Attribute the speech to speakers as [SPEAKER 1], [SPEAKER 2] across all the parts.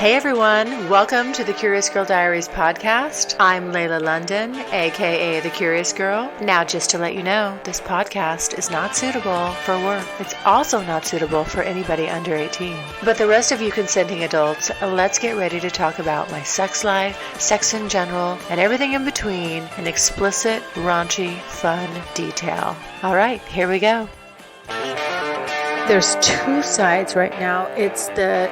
[SPEAKER 1] Hey everyone, welcome to the Curious Girl Diaries podcast. I'm Layla London, aka The Curious Girl. Now, just to let you know, this podcast is not suitable for work. It's also not suitable for anybody under 18. But the rest of you consenting adults, let's get ready to talk about my sex life, sex in general, and everything in between in explicit, raunchy, fun detail. All right, here we go. There's two sides right now. It's the,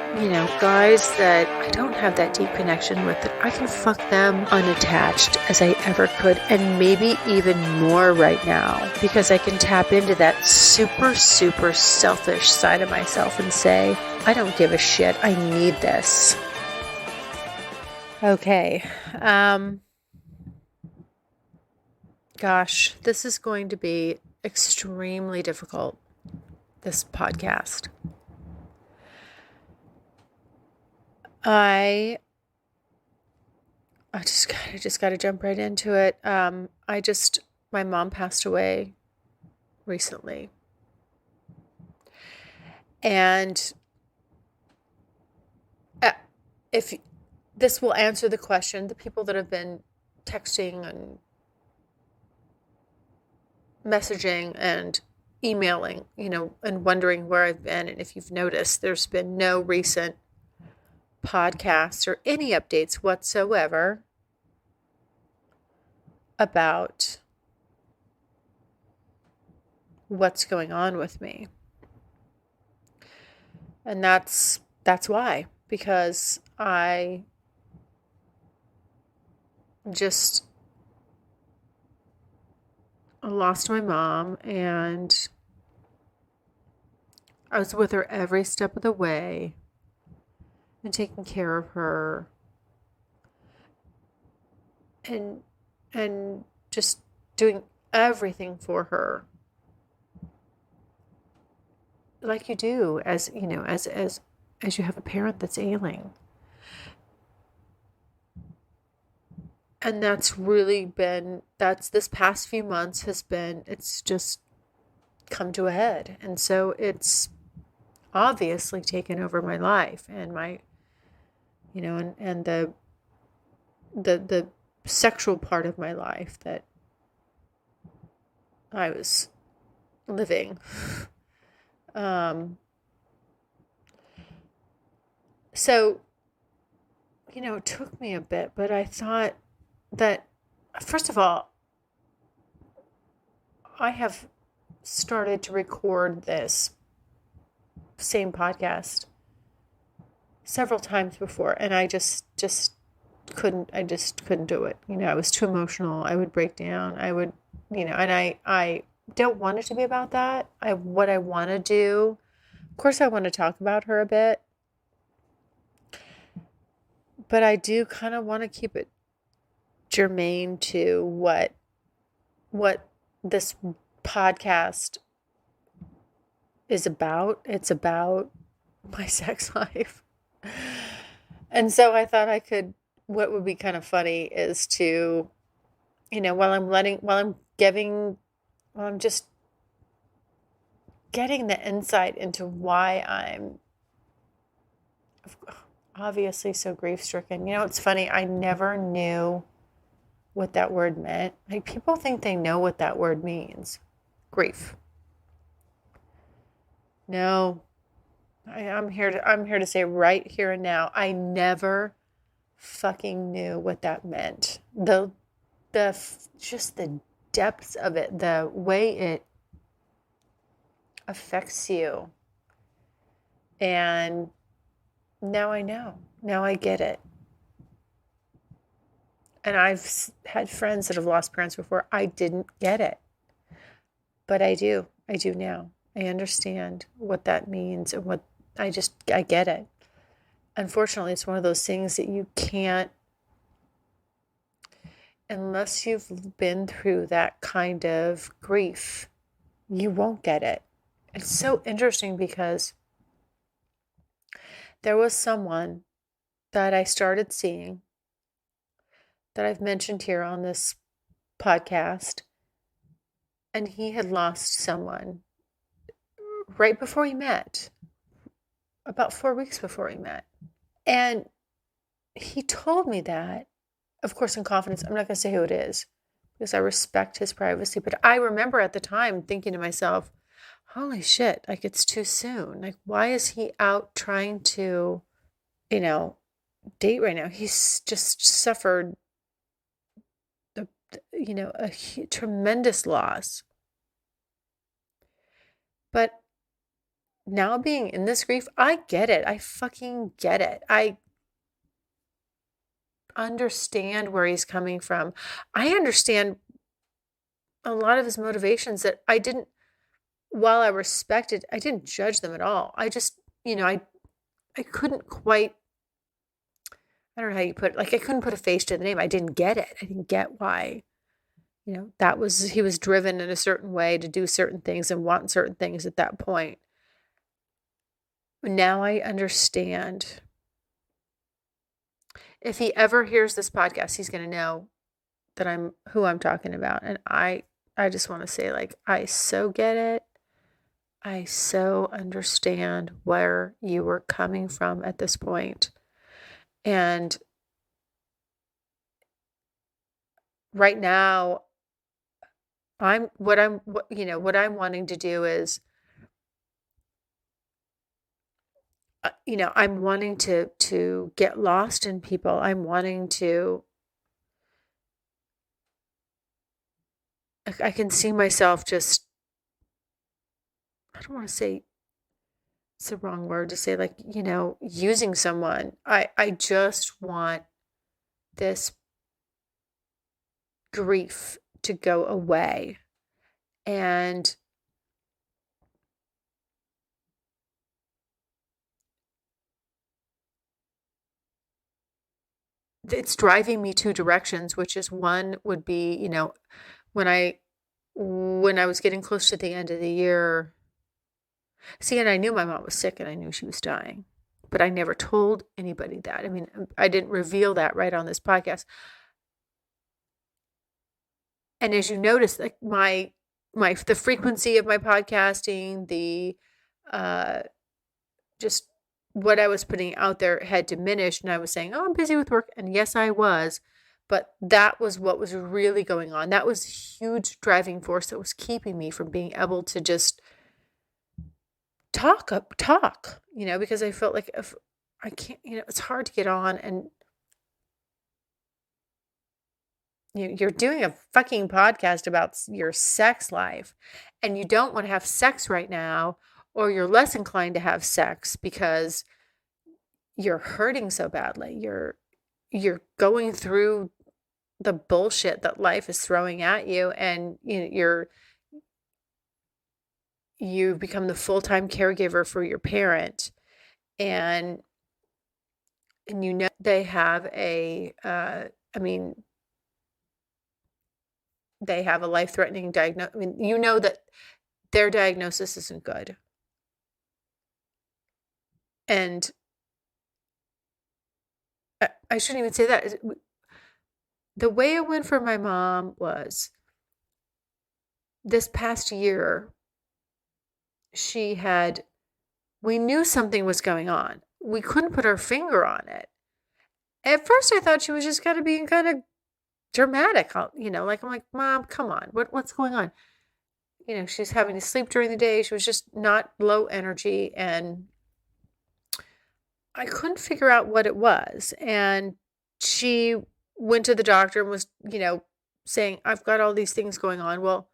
[SPEAKER 1] guys that I don't have that deep connection with, that I can fuck them unattached as I ever could, and maybe even more right now, because I can tap into that super, super selfish side of myself and say, I don't give a shit. I need this. Okay. Gosh, this is going to be extremely difficult. This podcast. I just got to jump right into it. My mom passed away recently. And if this will answer the question, the people that have been texting and messaging and emailing, and wondering where I've been. And if you've noticed, there's been no recent podcasts or any updates whatsoever about what's going on with me. And that's why, because I just lost my mom, and I was with her every step of the way and taking care of her and just doing everything for her, like you do as you have a parent that's ailing. And that's this past few months it's just come to a head. And so it's obviously taken over my life and my, and the sexual part of my life that I was living. So, it took me a bit, but I thought that, first of all, I have started to record this same podcast several times before, and I just couldn't do it. I was too emotional. I would break down. I would, and I don't want it to be about that. What I want to do, of course, I want to talk about her a bit, but I do kind of want to keep it germane to what this podcast is about. It's about my sex life. And so I thought what would be kind of funny is to, while I'm just getting the insight into why I'm obviously so grief-stricken. It's funny, I never knew what that word meant. Like, people think they know what that word means. Grief. No. I'm here to say right here and now, I never fucking knew what that meant. Just the depths of it, the way it affects you. And now I know. Now I get it. And I've had friends that have lost parents before. I didn't get it. But I do. I do now. I understand what that means, and I get it. Unfortunately, it's one of those things that you can't, unless you've been through that kind of grief, you won't get it. It's so interesting because there was someone that I started seeing that I've mentioned here on this podcast, and he had lost someone right before we met, about 4 weeks before we met. And he told me that, of course, in confidence. I'm not going to say who it is because I respect his privacy. But I remember at the time thinking to myself, holy shit, like it's too soon. Like, why is he out trying to, you know, date right now? He's just suffered, a tremendous loss. But now being in this grief, I get it. I fucking get it. I understand where he's coming from. I understand a lot of his motivations that while I respected, I didn't judge them at all. I just, I couldn't quite, I don't know how you put it, like I couldn't put a face to the name. I didn't get it. I didn't get why, he was driven in a certain way to do certain things and want certain things at that point. Now I understand. If he ever hears this podcast, he's going to know that who I'm talking about. And I just want to say, like, I so get it. I so understand where you were coming from at this point. And right now, what I'm wanting to do is, I'm wanting to get lost in people. I'm wanting to, I can see myself just, I don't want to say, it's the wrong word to say, like, using someone. I just want this grief to go away. And it's driving me two directions, which is one would be, when I was getting close to the end of the year, see, and I knew my mom was sick and I knew she was dying, but I never told anybody that. I mean, I didn't reveal that right on this podcast. And as you notice, like the frequency of my podcasting, the just what I was putting out there had diminished, and I was saying, "Oh, I'm busy with work," and yes, I was, but that was what was really going on. That was a huge driving force that was keeping me from being able to just talk, because I felt like if I can't, it's hard to get on and you're doing a fucking podcast about your sex life and you don't want to have sex right now, or you're less inclined to have sex because you're hurting so badly. You're going through the bullshit that life is throwing at you, and you become the full-time caregiver for your parent, and they have they have a life-threatening diagnosis. I mean, that their diagnosis isn't good. And I shouldn't even say that. The way it went for my mom was this past year, we knew something was going on. We couldn't put our finger on it. At first, I thought she was just kind of being kind of dramatic, like, I'm like, Mom, come on, what's going on? She's having to sleep during the day. She was just not low energy, and I couldn't figure out what it was. And she went to the doctor and was, saying, I've got all these things going on. Well,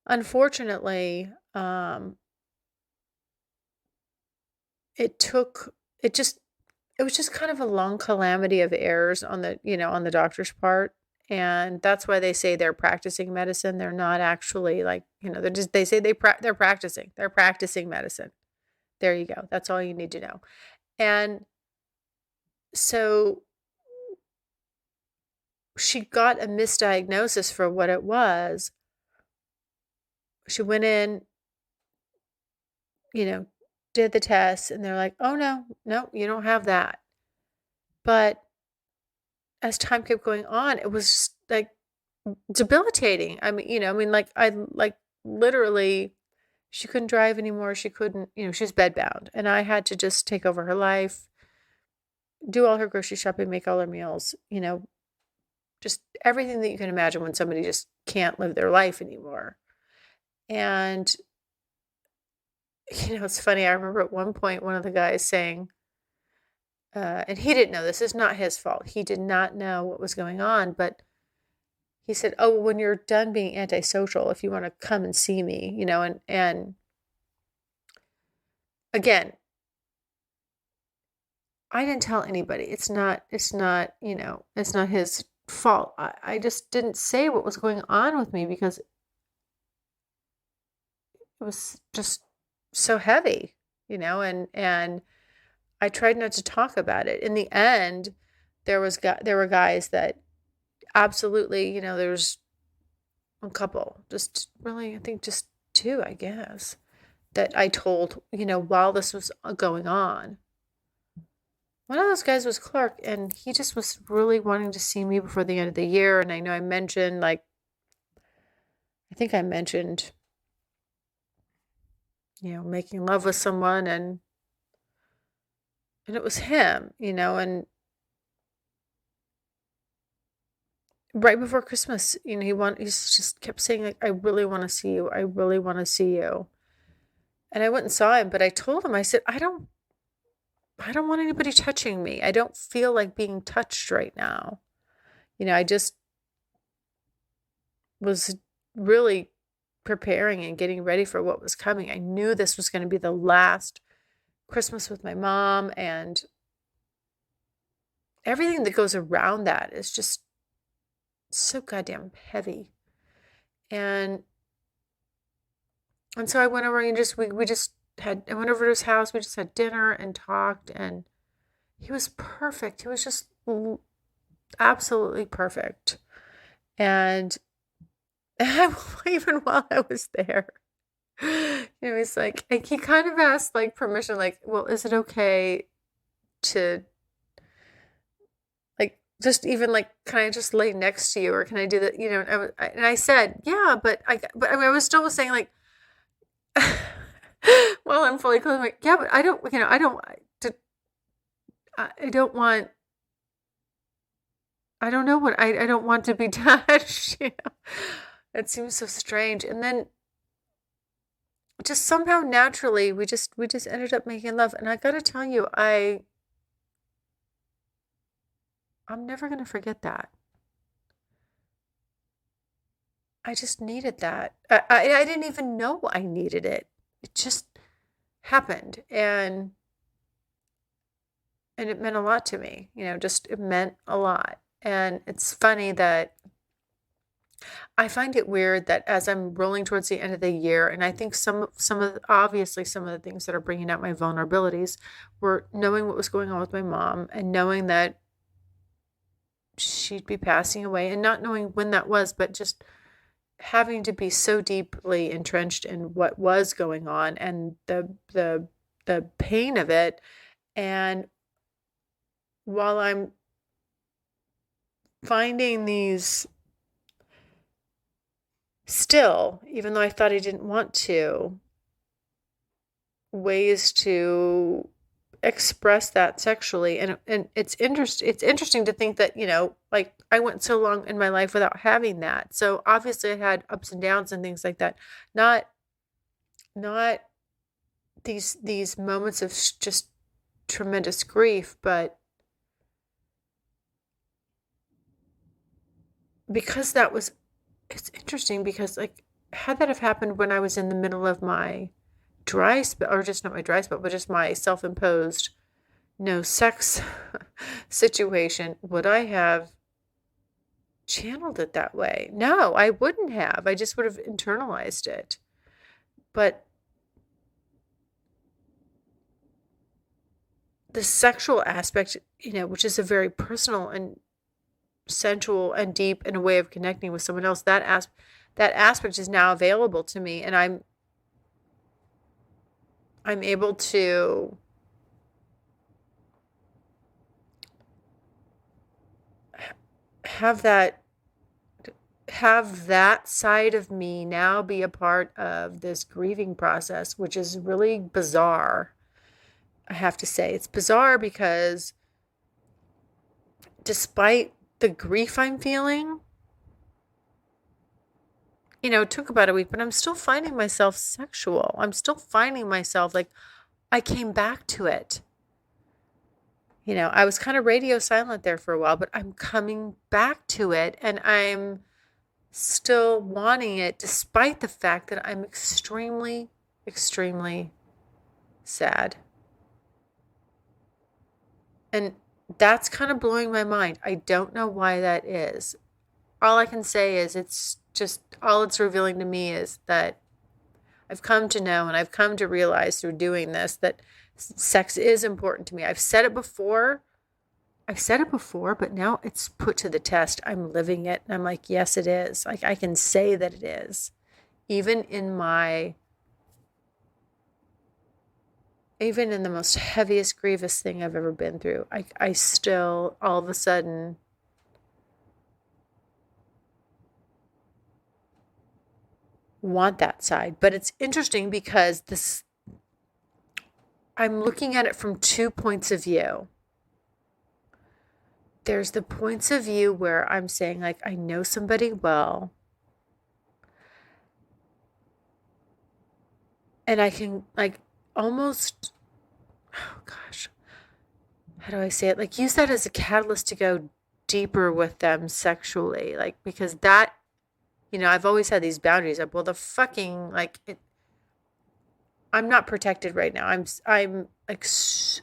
[SPEAKER 1] unfortunately, it was just kind of a long calamity of errors on the doctor's part. And that's why they say they're practicing medicine. They're not actually, like, they say they're practicing medicine. There you go. That's all you need to know. And so she got a misdiagnosis for what it was. She went in, did the test, and they're like, oh, no, you don't have that. But as time kept going on, it was just, like, debilitating. I mean, like literally, she couldn't drive anymore. She couldn't, she was bedbound, and I had to just take over her life. do all her grocery shopping, make all her meals, just everything that you can imagine when somebody just can't live their life anymore. And, it's funny. I remember at one point, one of the guys saying, and he didn't know, this is not his fault. He did not know what was going on, but he said, "Oh, when you're done being antisocial, if you want to come and see me, and again, I didn't tell anybody. It's not, it's not his fault. I just didn't say what was going on with me because it was just so heavy, and I tried not to talk about it. In the end, there were guys that absolutely, there's a couple, just really, I think just two, I guess, that I told, while this was going on. One of those guys was Clark, and he just was really wanting to see me before the end of the year. And I know I mentioned, I think I mentioned, making love with someone, and it was him, and right before Christmas, he just kept saying, like, "I really want to see you. I really want to see you." And I went and saw him, but I told him, I said, I don't want anybody touching me. I don't feel like being touched right now. I just was really preparing and getting ready for what was coming. I knew this was going to be the last Christmas with my mom, and everything that goes around that is just so goddamn heavy. And so I went over and I went over to his house. We just had dinner and talked, and he was perfect. He was just absolutely perfect. And even while I was there, he's like, he kind of asked like permission, like, "Well, is it okay to just even can I just lay next to you, or can I do that?" And I said, "Yeah," but I was still saying like, well, I'm fully clothed. Like, yeah, but I don't want. I don't know what I don't want to be touched. It seems so strange. And then just somehow naturally we just ended up making love. And I gotta tell you, I'm never gonna forget that. I just needed that. I didn't even know I needed it. It just happened, and it meant a lot to me. Just it meant a lot. And it's funny that I find it weird that as I'm rolling towards the end of the year, and I think obviously some of the things that are bringing out my vulnerabilities were knowing what was going on with my mom, and knowing that she'd be passing away, and not knowing when that was, but just having to be so deeply entrenched in what was going on and the pain of it. And while I'm finding these still, even though I thought I didn't want to, ways to express that sexually. And it's interesting to think that, I went so long in my life without having that. So obviously I had ups and downs and things like that. Not these moments of just tremendous grief, but because it's interesting because had that have happened when I was in the middle of my dry spell, or just not my dry spell, but just my self-imposed no sex situation, would I have channeled it that way? No, I wouldn't have. I just would have internalized it. But the sexual aspect, which is a very personal and sensual and deep and a way of connecting with someone else, that aspect is now available to me, and I'm able to have that side of me now be a part of this grieving process, which is really bizarre. I have to say it's bizarre because despite the grief I'm feeling, it took about a week, but I'm still finding myself sexual. I'm still finding myself like I came back to it. I was kind of radio silent there for a while, but I'm coming back to it and I'm still wanting it despite the fact that I'm extremely, extremely sad. And that's kind of blowing my mind. I don't know why that is. All I can say is all it's revealing to me is that I've come to know and I've come to realize through doing this that sex is important to me. I've said it before, but now it's put to the test. I'm living it. And I'm like, yes, it is. Like I can say that it is. Even in the most heaviest, grievous thing I've ever been through, I still all of a sudden want that side. But it's interesting because I'm looking at it from 2 points of view. There's the points of view where I'm saying, like, I know somebody well, and I can, like, almost, oh gosh, how do I say it? Like, use that as a catalyst to go deeper with them sexually. Like, because that, I've always had these boundaries of, well, the fucking, like, I'm not protected right now. I'm like, to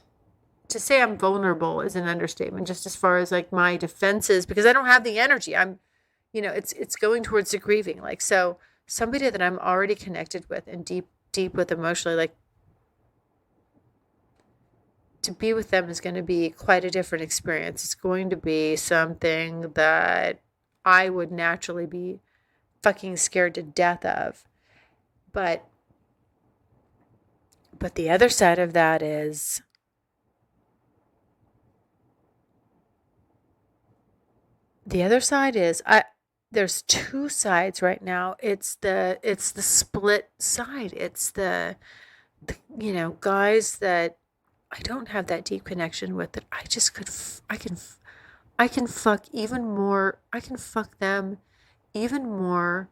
[SPEAKER 1] say I'm vulnerable is an understatement, just as far as like my defenses, because I don't have the energy. It's going towards the grieving. Like, so somebody that I'm already connected with and deep with emotionally, like to be with them is going to be quite a different experience. It's going to be something that I would naturally be fucking scared to death of. But the other side of that is there's two sides right now. It's the split side. It's the guys that I don't have that deep connection with, that I just I can fuck even more. I can fuck them even more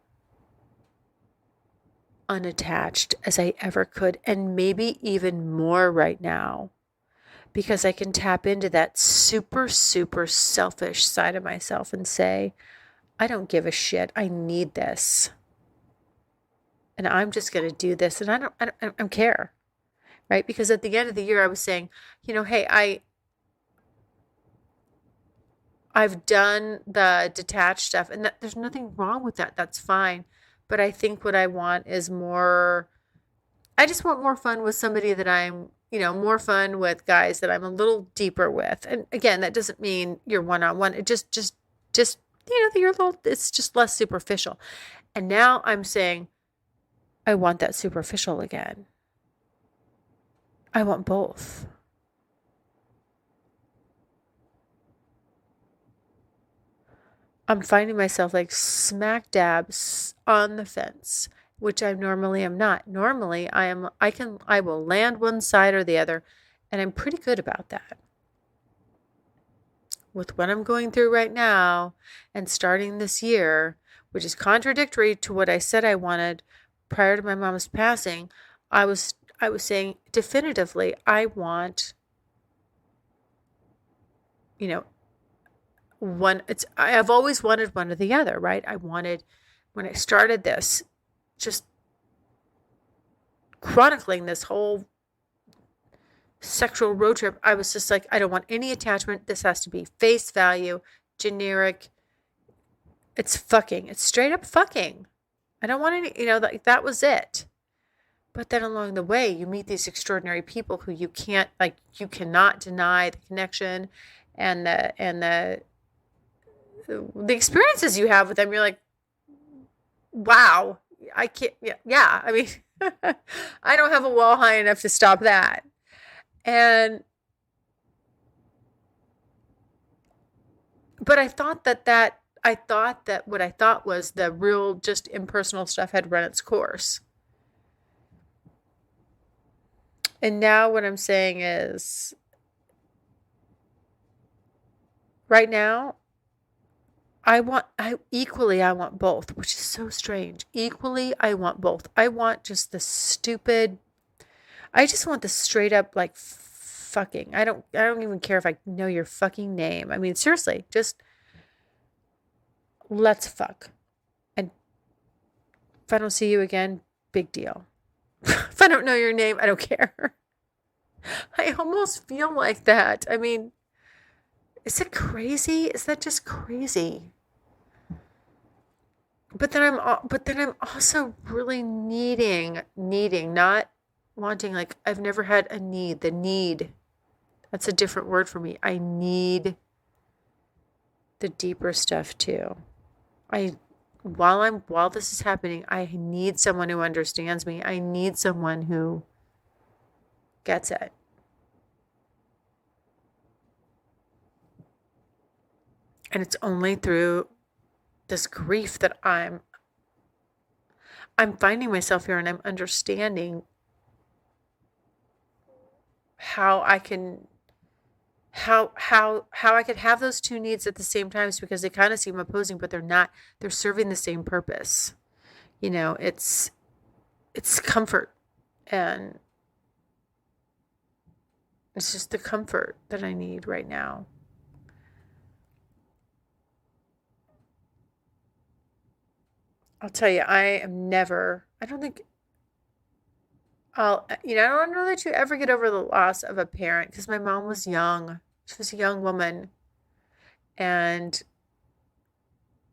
[SPEAKER 1] unattached as I ever could, and maybe even more right now, because I can tap into that super, super selfish side of myself and say, I don't give a shit. I need this. And I'm just going to do this. And I don't care. Right? Because at the end of the year, I was saying, hey, I've done the detached stuff, and there's nothing wrong with that. That's fine. But I think what I want is I just want more fun with somebody that I'm, more fun with guys that I'm a little deeper with. And again, that doesn't mean you're one-on-one. It just, you're a little, it's just less superficial. And now I'm saying, I want that superficial again. I want both. I'm finding myself like smack dab on the fence, which I normally am not. Normally I will land one side or the other, and I'm pretty good about that. With what I'm going through right now and starting this year, which is contradictory to what I said I wanted prior to my mom's passing, I was saying definitively, I want, I've always wanted one or the other, right? I wanted, when I started this, just chronicling this whole sexual road trip, I was just like, I don't want any attachment. This has to be face value, generic. It's fucking. It's straight up fucking. I don't want any, that was it. But then along the way, you meet these extraordinary people who you cannot deny the connection and the experiences you have with them. You're like, wow, I can't, yeah. I mean, I don't have a wall high enough to stop that. But I thought that what I thought was the real, just impersonal stuff had run its course. And now what I'm saying is, Right now, I want both, which is so strange. Equally, I want both. I want just the stupid, I just want the straight up like fucking. I don't even care if I know your fucking name. I mean, seriously, just let's fuck. And if I don't see you again, big deal. If I don't know your name, I don't care. I almost feel like that. I mean, is it crazy? Is that just crazy? But then I'm also really needing, not wanting, like, I've never had a need, the need. That's a different word for me. I need the deeper stuff too. I while this is happening, I need someone who understands me. I need someone who gets it. And it's only through this grief that I'm finding myself here, and I'm understanding how I can how I could have those two needs at the same time, because they kind of seem opposing, but they're not. They're serving the same purpose. You know, it's comfort, and it's just the comfort that I need right now. I'll tell you, I don't think I don't know that you ever get over the loss of a parent, because my mom was young. She was a young woman, and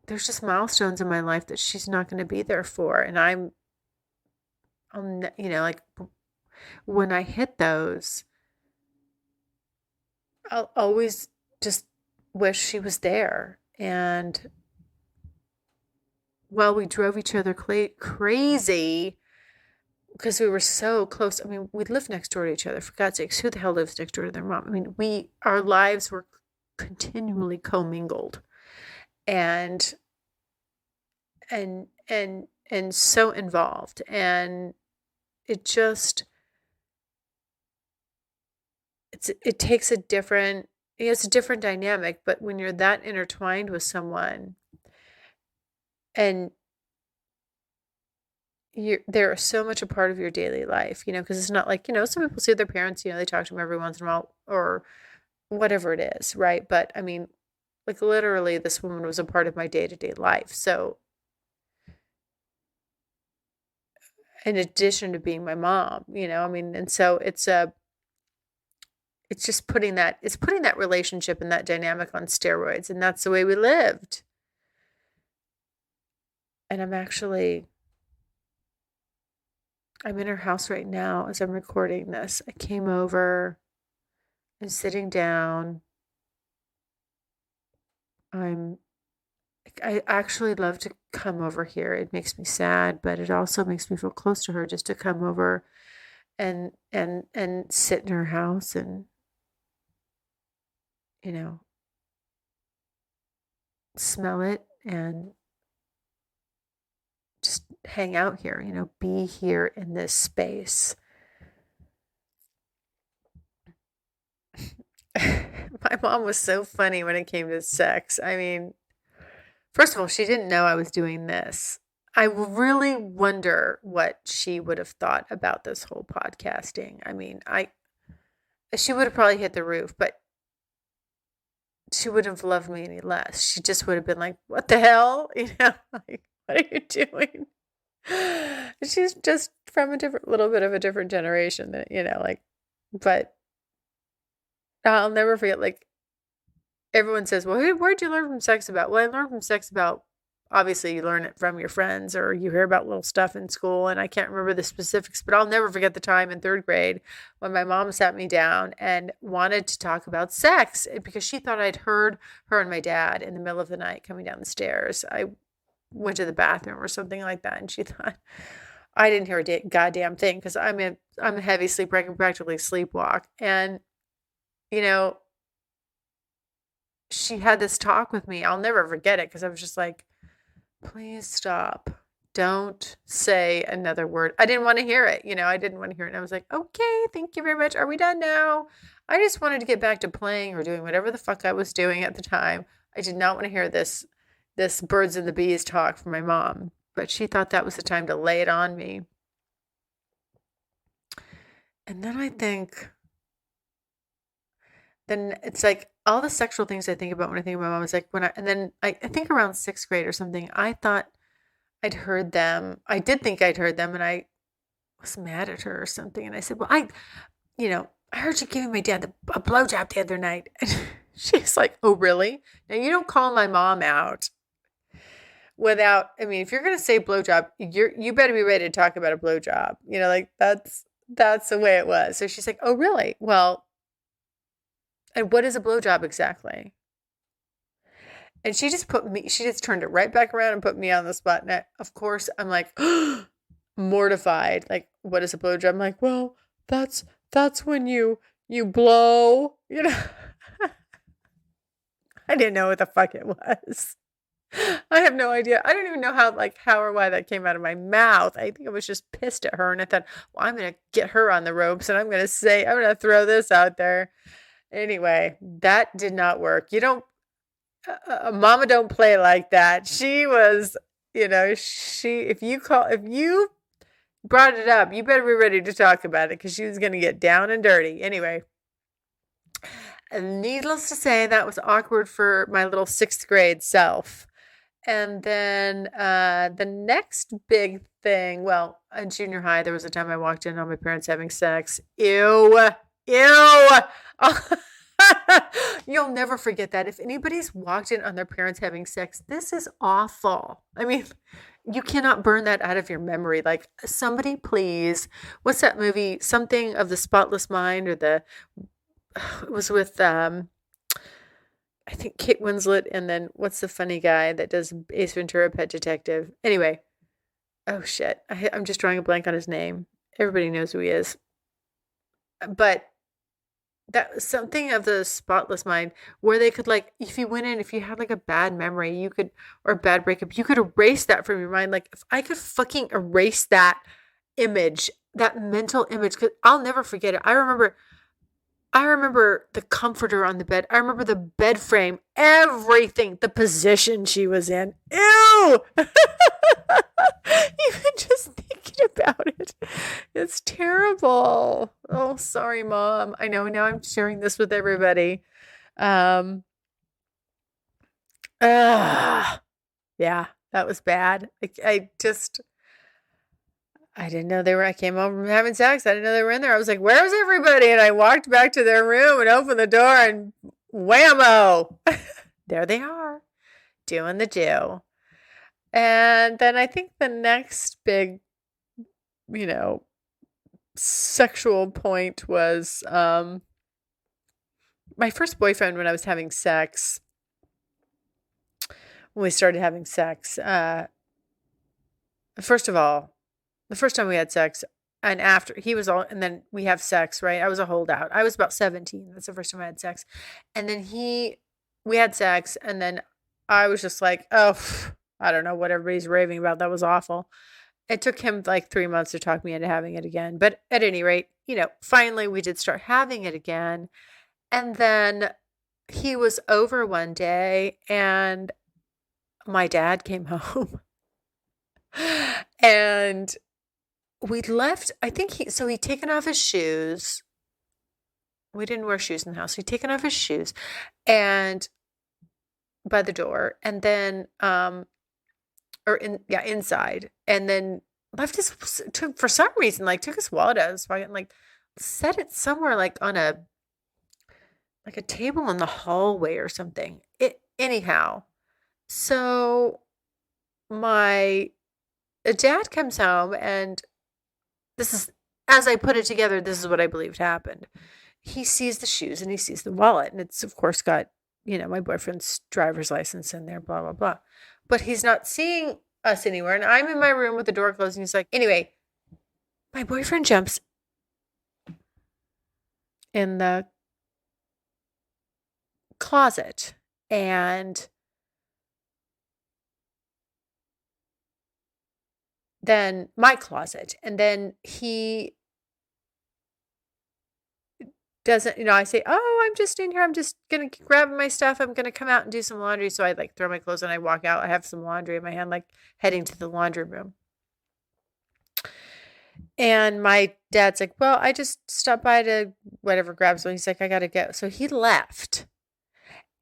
[SPEAKER 1] there's just milestones in my life that she's not going to be there for. And like when I hit those, I'll always just wish she was there. And well, we drove each other crazy because we were so close. I mean, we lived next door to each other. For God's sakes, who the hell lives next door to their mom? I mean, our lives were continually commingled, and so involved, and it just it takes a different it's a different dynamic. But when you're that intertwined with someone, and they're so much a part of your daily life, because it's not like, some people see their parents, they talk to them every once in a while or whatever it is, right? But I mean, like, literally, this woman was a part of my day-to-day life. So in addition to being my mom, I mean, and so it's just putting that relationship and that dynamic on steroids, and that's the way we lived. And I'm in her house right now as I'm recording this. I came over and sitting down. I actually love to come over here. It makes me sad, but it also makes me feel close to her, just to come over and sit in her house and, smell it and just hang out here, be here in this space. My mom was so funny when it came to sex. I mean, first of all, she didn't know I was doing this. I really wonder what she would have thought about this whole podcasting. I mean, she would have probably hit the roof, but she wouldn't have loved me any less. She just would have been like, "What the hell?" Like, "What are you doing?" She's just from a little bit of a different generation that, like, but I'll never forget, like, everyone says, "Well, where'd you learn from sex about?" Well, I learned from sex about, obviously, you learn it from your friends, or you hear about little stuff in school, and I can't remember the specifics, but I'll never forget the time in third grade when my mom sat me down and wanted to talk about sex, because she thought I'd heard her and my dad in the middle of the night coming down the stairs. I went to the bathroom or something like that, and she thought I didn't hear a goddamn thing, because I'm a heavy sleeper. I can practically sleepwalk. And, she had this talk with me. I'll never forget it, because I was just like, "Please stop. don't say another word. I didn't want to hear it. I didn't want to hear it. And I was like, okay, thank you very much. Are we done now? I just wanted to get back to playing or doing whatever the fuck I was doing at the time. I did not want to hear this birds and the bees talk from my mom, but she thought that was the time to lay it on me. And then then it's like all the sexual things I think about when I think of my mom is like I think around 6th grade or something, I thought I'd heard them. I did think I'd heard them, and I was mad at her or something. And I said, well, I heard you giving my dad a blowjob the other night. And she's like, oh, really? Now, you don't call my mom out without, if you're going to say blowjob, you better be ready to talk about a blowjob. That's the way it was. So she's like, oh, really? Well, and what is a blowjob exactly? And she just turned it right back around and put me on the spot. And of course, I'm like, mortified. Like, what is a blowjob? I'm like, well, that's when you blow, I didn't know what the fuck it was. I have no idea. I don't even know how or why that came out of my mouth. I think I was just pissed at her. And I thought, well, I'm going to get her on the ropes and I'm going to throw this out there. Anyway, that did not work. Mama don't play like that. She was, if you brought it up, you better be ready to talk about it because she was going to get down and dirty. Anyway, needless to say, that was awkward for my little 6th grade self. And then the next big thing, well, in junior high, there was a time I walked in on my parents having sex. Ew. You'll never forget that. If anybody's walked in on their parents having sex, this is awful. You cannot burn that out of your memory. Like, somebody please, what's that movie? Something of the Spotless Mind, it was with, I think Kate Winslet, and then what's the funny guy that does Ace Ventura, Pet Detective? Anyway, oh shit, I'm just drawing a blank on his name. Everybody knows who he is. But that something of the Spotless Mind where they could, like, if you had like a bad memory, or a bad breakup, you could erase that from your mind. Like, if I could fucking erase that image, that mental image, because I'll never forget it. I remember the comforter on the bed. I remember the bed frame, everything, the position she was in. Ew! Even just thinking about it, it's terrible. Oh, sorry, Mom. I know now I'm sharing this with everybody. Yeah, that was bad. I didn't know I came home from having sex. I didn't know they were in there. I was like, where's everybody? And I walked back to their room and opened the door and whammo. There they are, doing the do. And then I think the next big, sexual point was my first boyfriend when I was having sex. When we started having sex, first of all, the first time we had sex, and after and then we have sex, right? I was a holdout. I was about 17. That's the first time I had sex. And then we had sex, and then I was just like, oh, I don't know what everybody's raving about. That was awful. It took him like 3 months to talk me into having it again. But at any rate, finally we did start having it again. And then he was over one day and my dad came home and we'd left. I think he'd taken off his shoes. We didn't wear shoes in the house. He'd taken off his shoes and by the door, and then, inside, and then left for some reason, like took his wallet out of his pocket and like set it somewhere like on a table in the hallway or something. Anyhow, so my dad comes home, and this is, as I put it together, this is what I believed happened. He sees the shoes and he sees the wallet, and it's of course got, my boyfriend's driver's license in there, blah, blah, blah. But he's not seeing us anywhere. And I'm in my room with the door closed, and he's like, anyway, my boyfriend jumps in the closet and then my closet. And then he doesn't, I say, oh, I'm just in here. I'm just going to grab my stuff. I'm going to come out and do some laundry. So I like throw my clothes on. I walk out. I have some laundry in my hand, like heading to the laundry room. And my dad's like, well, I just stopped by to whatever, grab something. He's like, I got to go. So he left.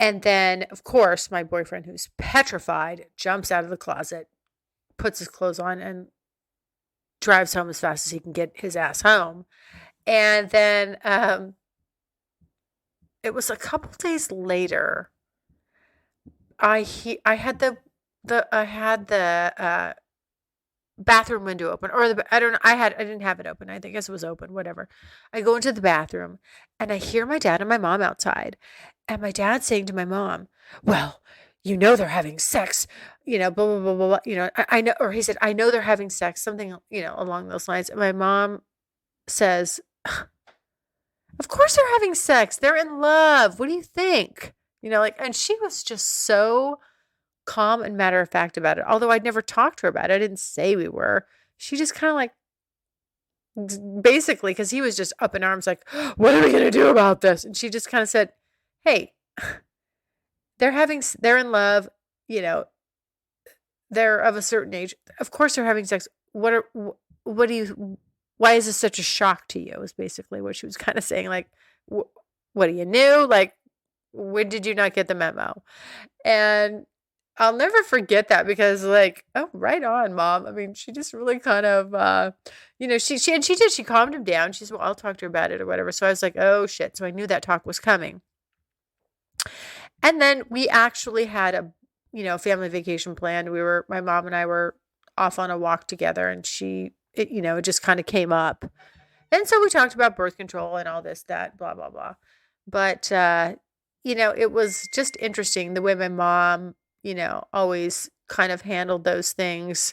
[SPEAKER 1] And then, of course, my boyfriend, who's petrified, jumps out of the closet, puts his clothes on, and drives home as fast as he can get his ass home. And then it was a couple days later. I had the bathroom window open, or I don't know. I didn't have it open. I guess it was open. Whatever. I go into the bathroom, and I hear my dad and my mom outside, and my dad saying to my mom, "Well, they're having sex, blah blah blah blah blah. I know," or he said, "I know they're having sex," something along those lines. And my mom says, "Of course they're having sex. They're in love. What do you think?" And she was just so calm and matter of fact about it. Although I'd never talked to her about it. I didn't say we were. She just kind of like, basically, because he was just up in arms like, what are we going to do about this? And she just kind of said, hey, they're in love, they're of a certain age. Of course they're having sex. Why is this such a shock to you? Is basically what she was kind of saying. Like, what are you new? Like, when did you not get the memo? And I'll never forget that because like, oh, right on, Mom. I mean, she just really kind of, she calmed him down. She said, well, I'll talk to her about it or whatever. So I was like, oh shit. So I knew that talk was coming. And then we actually had a, family vacation planned. My mom and I were off on a walk together, and it just kind of came up. And so we talked about birth control and all this, that, blah, blah, blah. But, it was just interesting the way my mom, always kind of handled those things.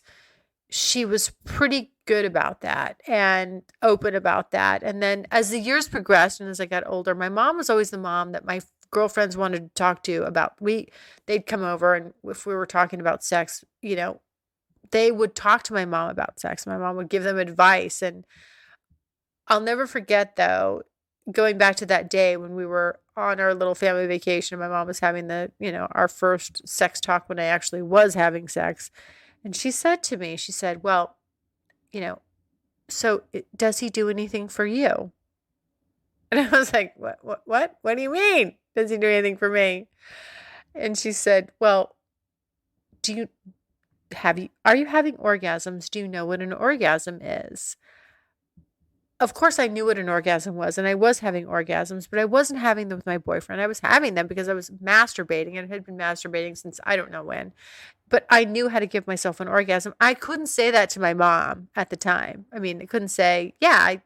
[SPEAKER 1] She was pretty good about that and open about that. And then as the years progressed and as I got older, my mom was always the mom that my girlfriends wanted to talk to about. They'd come over, and if we were talking about sex, they would talk to my mom about sex. My mom would give them advice. And I'll never forget, though, going back to that day when we were on our little family vacation, my mom was having our first sex talk when I actually was having sex. And she said to me, she said, well, so does he do anything for you? And I was like, what do you mean? Does he do anything for me? And she said, well, are you having orgasms? Do you know what an orgasm is? Of course, I knew what an orgasm was, and I was having orgasms, but I wasn't having them with my boyfriend. I was having them because I was masturbating, and had been masturbating since I don't know when. But I knew how to give myself an orgasm. I couldn't say that to my mom at the time. I mean, I couldn't say, yeah, I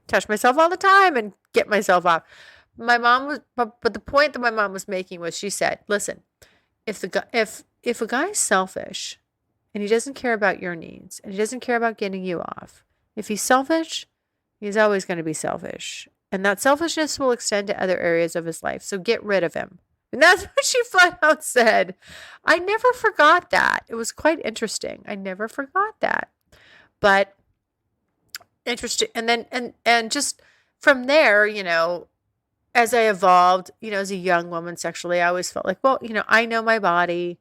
[SPEAKER 1] touch myself all the time and get myself off. My mom was, but the point that my mom was making was, she said, listen, if a guy's selfish and he doesn't care about your needs and he doesn't care about getting you off, if he's selfish, he's always going to be selfish. And that selfishness will extend to other areas of his life. So get rid of him. And that's what she flat out said. I never forgot that. It was quite interesting. I never forgot that. But interesting. And then, and just from there, as I evolved, as a young woman sexually, I always felt like, well, I know my body.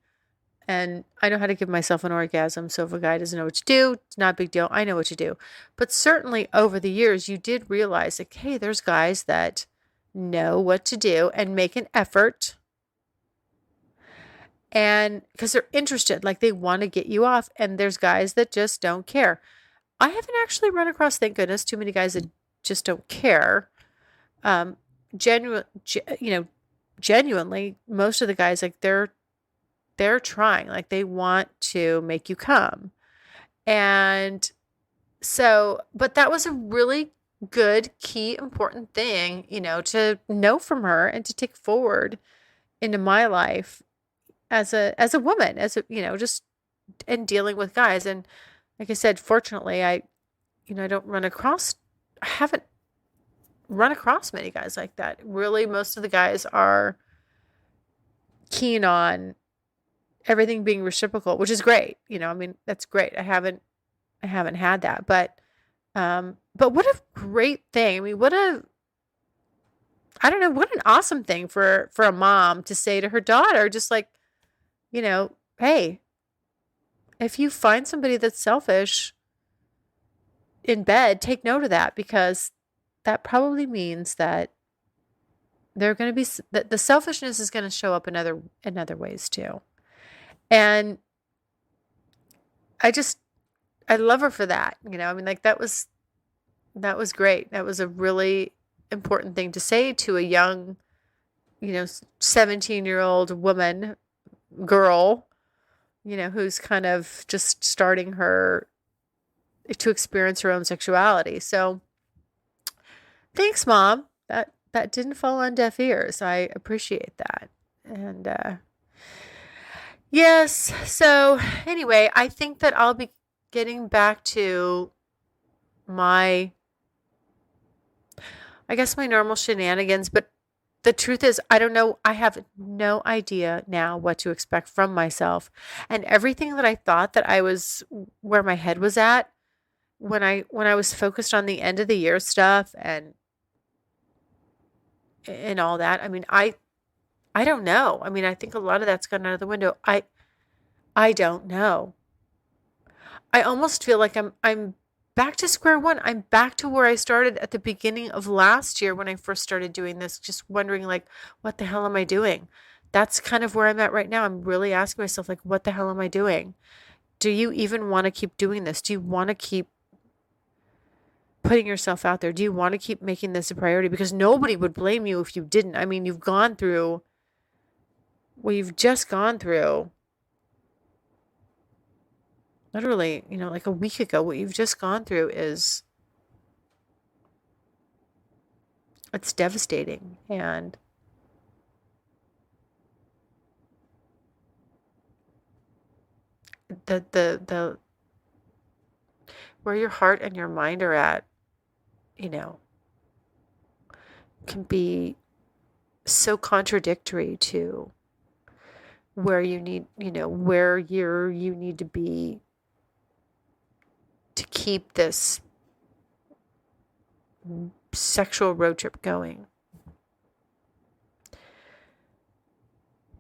[SPEAKER 1] And I know how to give myself an orgasm. So if a guy doesn't know what to do, it's not a big deal. I know what to do. But certainly over the years, you did realize, like, hey, there's guys that know what to do and make an effort. And because they're interested, like they want to get you off. And there's guys that just don't care. I haven't actually run across, thank goodness, too many guys that just don't care. Genuinely, most of the guys, like they're trying, like they want to make you come. And so, but that was a really good, key, important thing, to know from her and to take forward into my life as a woman, just in dealing with guys. And like I said, fortunately, I haven't run across many guys like that. Really, most of the guys are keen on everything being reciprocal, which is great. I mean, that's great. I haven't had that, but what a great thing. I mean, I don't know, what an awesome thing for a mom to say to her daughter, just like, hey, if you find somebody that's selfish in bed, take note of that, because that probably means that they're going to be that the selfishness is going to show up in other ways too. And I love her for that. I mean, like, that was great. That was a really important thing to say to a young, 17-year-old woman, girl, who's kind of just starting to experience her own sexuality. So thanks, Mom. That didn't fall on deaf ears. I appreciate that. And yes. So anyway, I think that I'll be getting back to my normal shenanigans, but the truth is, I don't know. I have no idea now what to expect from myself. And everything that I thought that I was where my head was at when I was focused on the end of the year stuff and all that. I mean, I don't know. I mean, I think a lot of that's gone out of the window. I don't know. I almost feel like I'm back to square one. I'm back to where I started at the beginning of last year when I first started doing this, just wondering, like, what the hell am I doing? That's kind of where I'm at right now. I'm really asking myself, like, what the hell am I doing? Do you even want to keep doing this? Do you want to keep putting yourself out there? Do you want to keep making this a priority? Because nobody would blame you if you didn't. I mean, you've gone through what you've just gone through. Literally, like a week ago, what you've just gone through it's devastating. And the where your heart and your mind are at, can be so contradictory to where you need, you need to be to keep this sexual road trip going.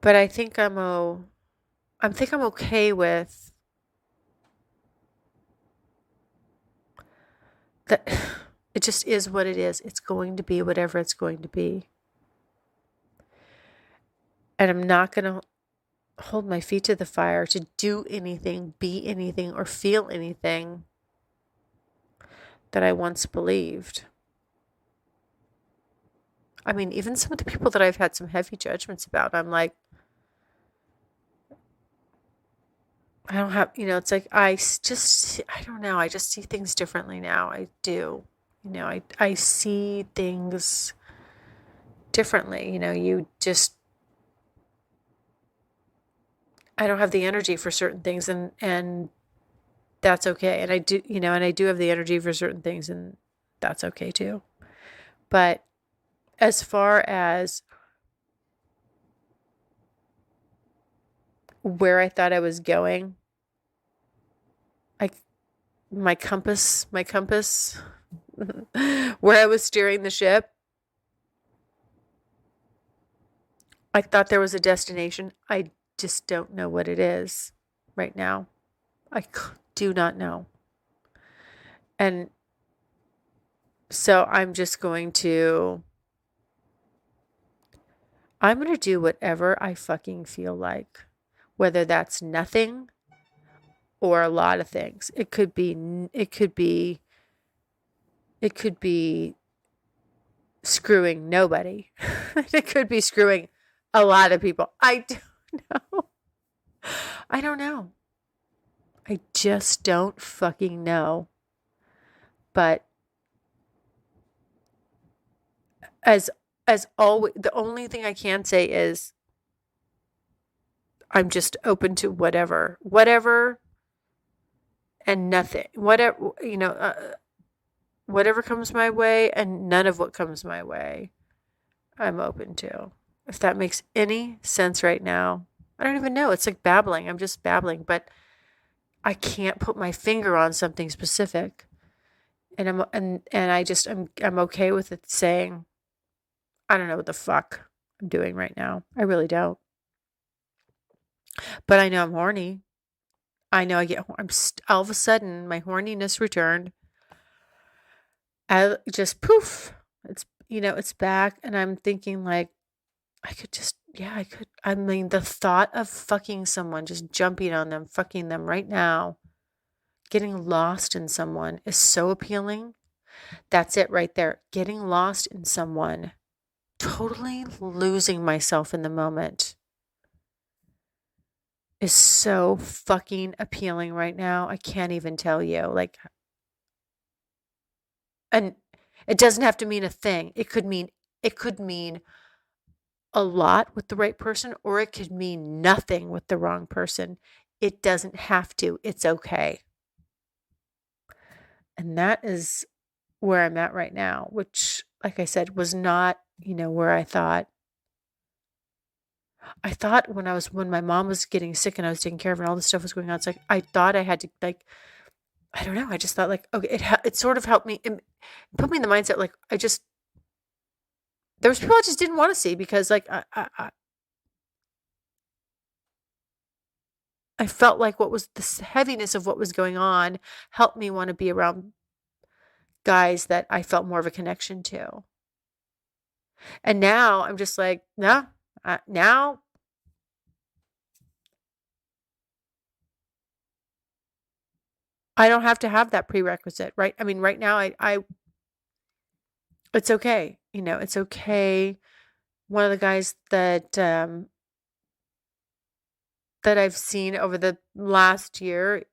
[SPEAKER 1] But I think I'm okay with that. It just is what it is. It's going to be whatever it's going to be. And I'm not going to hold my feet to the fire to do anything, be anything, or feel anything that I once believed. I mean, even some of the people that I've had some heavy judgments about, I'm like, I don't have, it's like, I don't know. I just see things differently now. I do. I see things differently. I don't have the energy for certain things, and that's okay. And I do have the energy for certain things, and that's okay too. But as far as where I thought I was going, my compass, where I was steering the ship, I thought there was a destination. I just don't know what it is right now. I do not know. And so I'm going to do whatever I fucking feel like, whether that's nothing or a lot of things. It could be screwing nobody. It could be screwing a lot of people. I don't know. I don't know. I just don't fucking know. But as always, the only thing I can say is I'm just open to whatever and nothing, whatever, whatever comes my way, and none of what comes my way, I'm open to. If that makes any sense right now, I don't even know. It's like babbling. I'm just babbling, but I can't put my finger on something specific. And I'm okay with it saying, I don't know what the fuck I'm doing right now. I really don't. But I know I'm horny. I know all of a sudden my horniness returned. I just poof. It's back, and I'm thinking like I could just yeah, I could. I mean, the thought of fucking someone, just jumping on them, fucking them right now, getting lost in someone is so appealing. That's it right there. Getting lost in someone, totally losing myself in the moment is so fucking appealing right now. I can't even tell you. Like, and it doesn't have to mean a thing. It could mean a lot with the right person, or it could mean nothing with the wrong person. It doesn't have to. It's okay. And that is where I'm at right now, which, like I said, was not, where I thought. I thought when my mom was getting sick and I was taking care of her and all this stuff was going on, it's like I thought I had to, like, I don't know. I just thought like, okay, it sort of helped me, put me in the mindset like there was people I just didn't want to see because like I felt like what was the heaviness of what was going on helped me want to be around guys that I felt more of a connection to. And now I'm just like, no, now I don't have to have that prerequisite, right? I mean, right now it's okay. It's okay. One of the guys that I've seen over the last year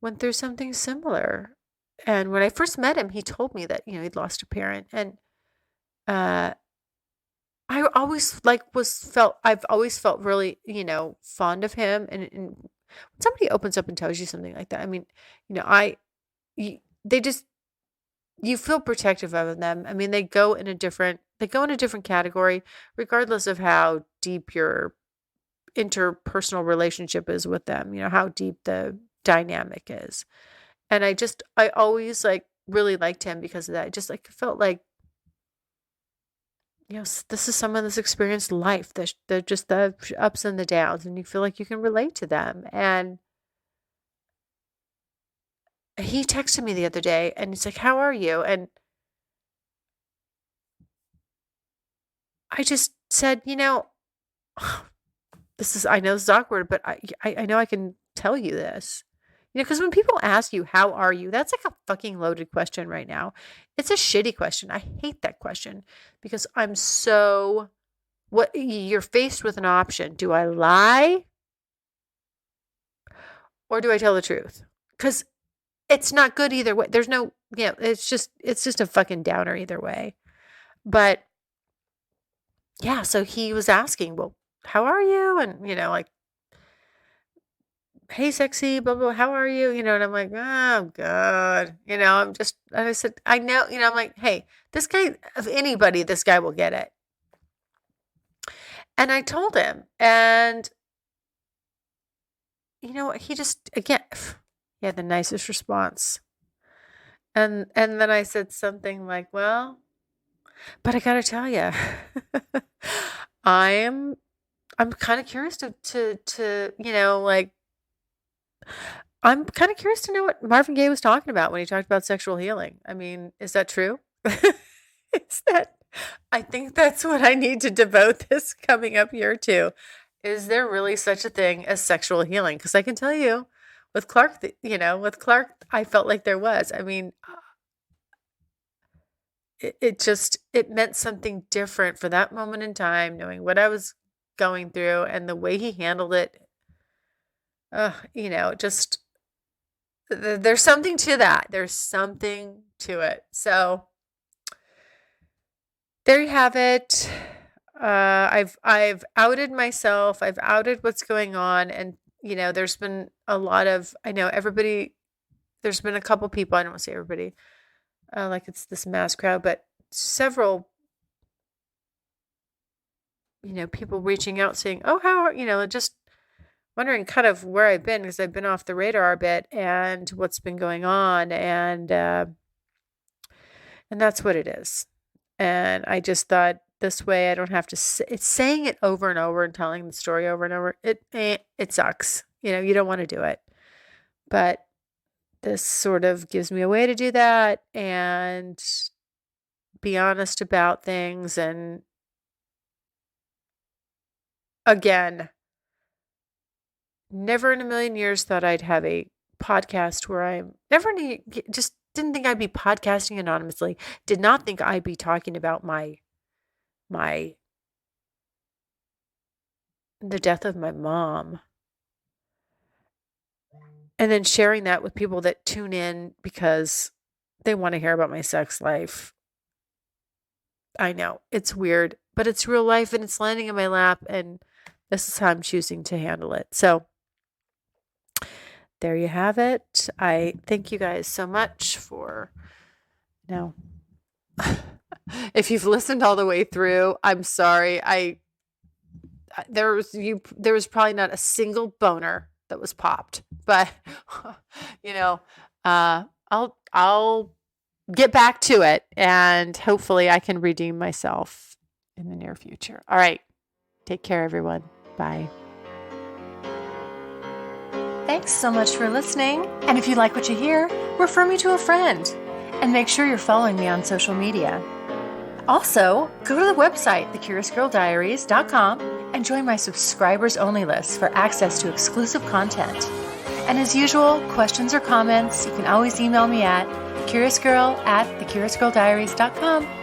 [SPEAKER 1] went through something similar. And when I first met him, he told me that, he'd lost a parent. And uh, I've always felt really, fond of him. And when somebody opens up and tells you something like that, I mean, they just, you feel protective of them. I mean, they go in a different category, regardless of how deep your interpersonal relationship is with them, how deep the dynamic is. And I always like really liked him because of that. I just like felt like, this is someone that's experienced life, the ups and the downs, and you feel like you can relate to them. And he texted me the other day and he's like, how are you? And I just said, I know this is awkward, but I know I can tell you this. Because when people ask you, how are you? That's like a fucking loaded question right now. It's a shitty question. I hate that question because you're faced with an option. Do I lie or do I tell the truth? Because it's not good either way. There's no, it's just a fucking downer either way. But yeah, so he was asking, well, how are you? And, like, hey, sexy, blah, blah, how are you? And I'm like, oh, God. And I said, I know, I'm like, hey, this guy, of anybody, this guy will get it. And I told him, and, he just, again, he had the nicest response. And then I said something like, well, but I got to tell you, I'm kind of curious to, like, I'm kind of curious to know what Marvin Gaye was talking about when he talked about sexual healing. I mean, is that true? I think that's what I need to devote this coming up year to. Is there really such a thing as sexual healing? Because I can tell you with Clark, I felt like there was. I mean, it meant something different for that moment in time, knowing what I was going through and the way he handled it. Just there's something to that. There's something to it. So there you have it. I've outed myself. I've outed what's going on, and there's been a lot of. I know everybody. There's been a couple people. I don't want to say everybody, like it's this mass crowd, but several. People reaching out saying, "Oh, how are just wondering kind of where I've been, because I've been off the radar a bit, and what's been going on, and that's what it is. And I just thought this way I don't have to it's saying it over and over and telling the story over and over. It sucks. You don't want to do it. But this sort of gives me a way to do that and be honest about things. And again, never in a million years thought I'd have a podcast where just didn't think I'd be podcasting anonymously. Did not think I'd be talking about the death of my mom. And then sharing that with people that tune in because they want to hear about my sex life. I know, it's weird, but it's real life and it's landing in my lap, and this is how I'm choosing to handle it. So there you have it. I thank you guys so much for if you've listened all the way through, I'm sorry. There was probably not a single boner that was popped, but I'll get back to it, and hopefully I can redeem myself in the near future. All right. Take care, everyone. Bye. Thanks so much for listening. And if you like what you hear, refer me to a friend, and make sure you're following me on social media. Also, go to the website, thecuriouscirldiaries.com, and join my subscribers only list for access to exclusive content. And as usual, questions or comments, you can always email me at curiousgirl@thecuriouscirldiaries.com.